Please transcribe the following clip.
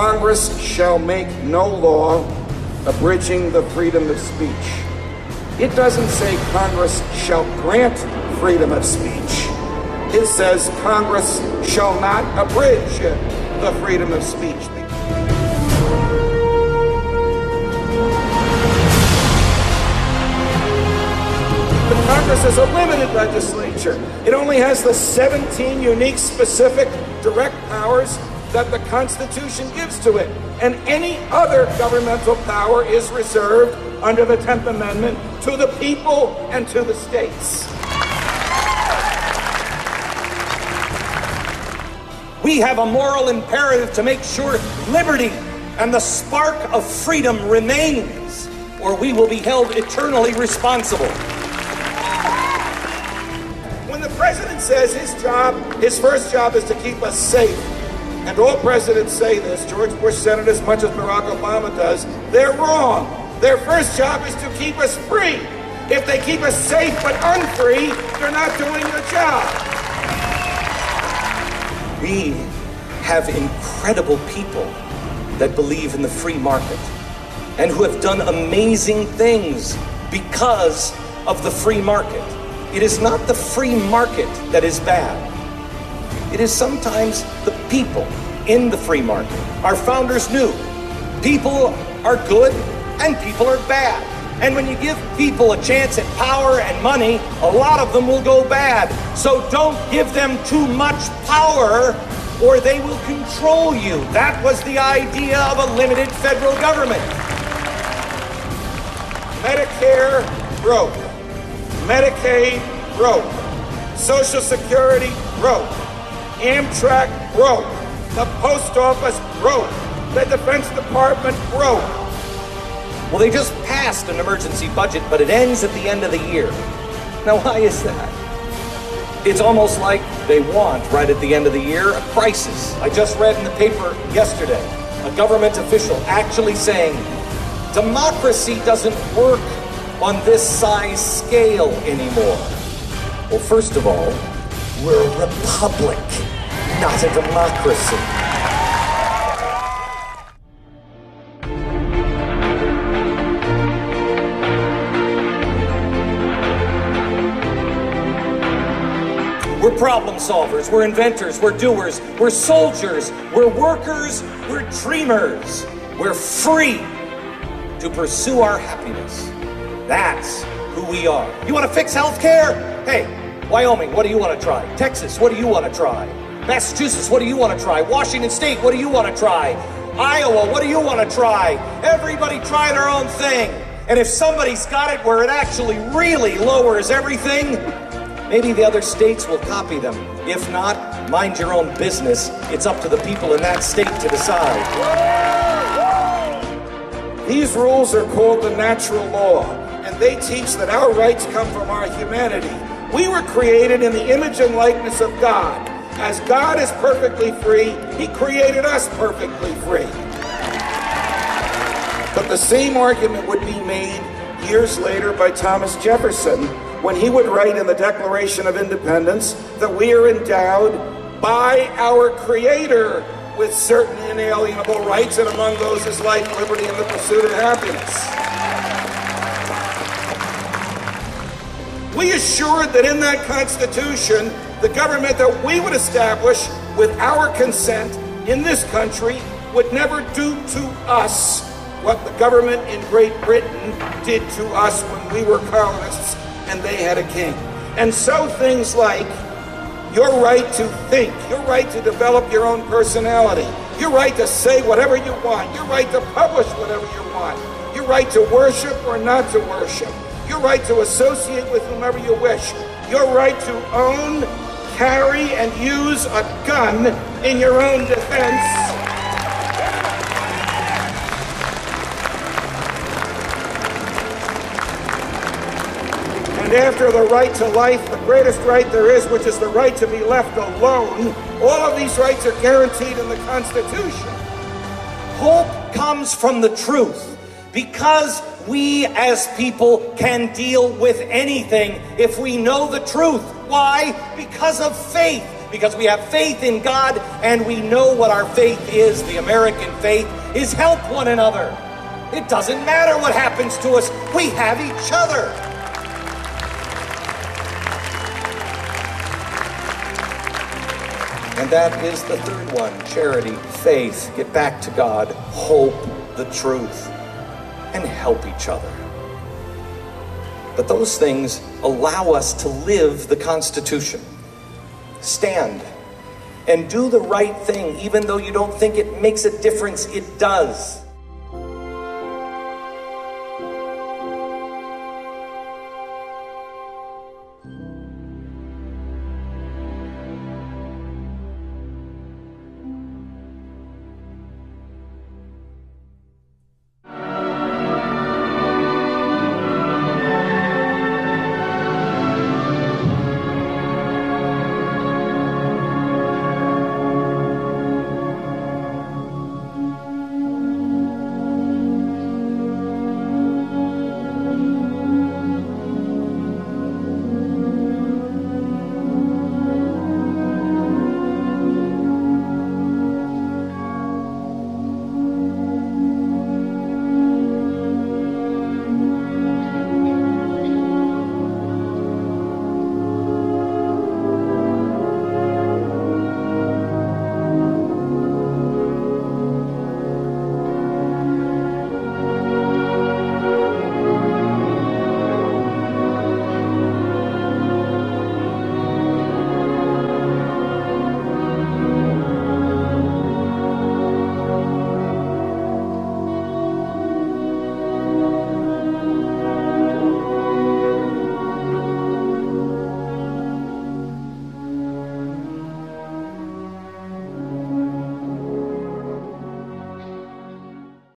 Congress shall make no law abridging the freedom of speech. It doesn't say Congress shall grant freedom of speech. It says Congress shall not abridge the freedom of speech. But Congress is a limited legislature. It only has the 17 unique, specific, direct powers that the Constitution gives to it. And any other governmental power is reserved under the 10th Amendment to the people and to the states. We have a moral imperative to make sure liberty and the spark of freedom remains, or we will be held eternally responsible. When the president says his first job is to keep us safe, and all presidents say this, George Bush said it as much as Barack Obama does, they're wrong. Their first job is to keep us free. If they keep us safe but unfree, they're not doing their job. We have incredible people that believe in the free market and who have done amazing things because of the free market. It is not the free market that is bad. It is sometimes the people in the free market. Our founders knew people are good and people are bad. And when you give people a chance at power and money, a lot of them will go bad. So don't give them too much power or they will control you. That was the idea of a limited federal government. Medicare broke. Medicaid broke. Social Security broke. Amtrak broke. The Post Office broke. The Defense Department broke. Well, they just passed an emergency budget, but it ends at the end of the year. Now, why is that? It's almost like they want, right at the end of the year, a crisis. I just read in the paper yesterday, a government official actually saying, democracy doesn't work on this size scale anymore. Well, first of all, we're a republic, not a democracy. We're problem solvers, we're inventors, we're doers, we're soldiers, we're workers, we're dreamers. We're free to pursue our happiness. That's who we are. You want to fix healthcare? Hey, Wyoming, what do you want to try? Texas, what do you want to try? Massachusetts, what do you want to try? Washington State, what do you want to try? Iowa, what do you want to try? Everybody try their own thing. And if somebody's got it where it actually really lowers everything, maybe the other states will copy them. If not, mind your own business. It's up to the people in that state to decide. These rules are called the natural law, and they teach that our rights come from our humanity. We were created in the image and likeness of God. As God is perfectly free, He created us perfectly free. But the same argument would be made years later by Thomas Jefferson, when he would write in the Declaration of Independence that we are endowed by our Creator with certain inalienable rights, and among those is life, liberty, and the pursuit of happiness. We assured that in that Constitution, the government that we would establish with our consent in this country would never do to us what the government in Great Britain did to us when we were colonists and they had a king. And so things like your right to think, your right to develop your own personality, your right to say whatever you want, your right to publish whatever you want, your right to worship or not to worship, your right to associate with whomever you wish, your right to own, carry, and use a gun in your own defense. And after the right to life, the greatest right there is, which is the right to be left alone, all of these rights are guaranteed in the Constitution. Hope comes from the truth, because we as people can deal with anything if we know the truth. Why? Because of faith. because we have faith in God, and we know what our faith is. The American faith is help one another. It doesn't matter what happens to us. We have each other. And that is the third one: charity, faith, get back to God, hope, the truth, and help each other. But those things allow us to live the Constitution. Stand and do the right thing, even though you don't think it makes a difference. It does.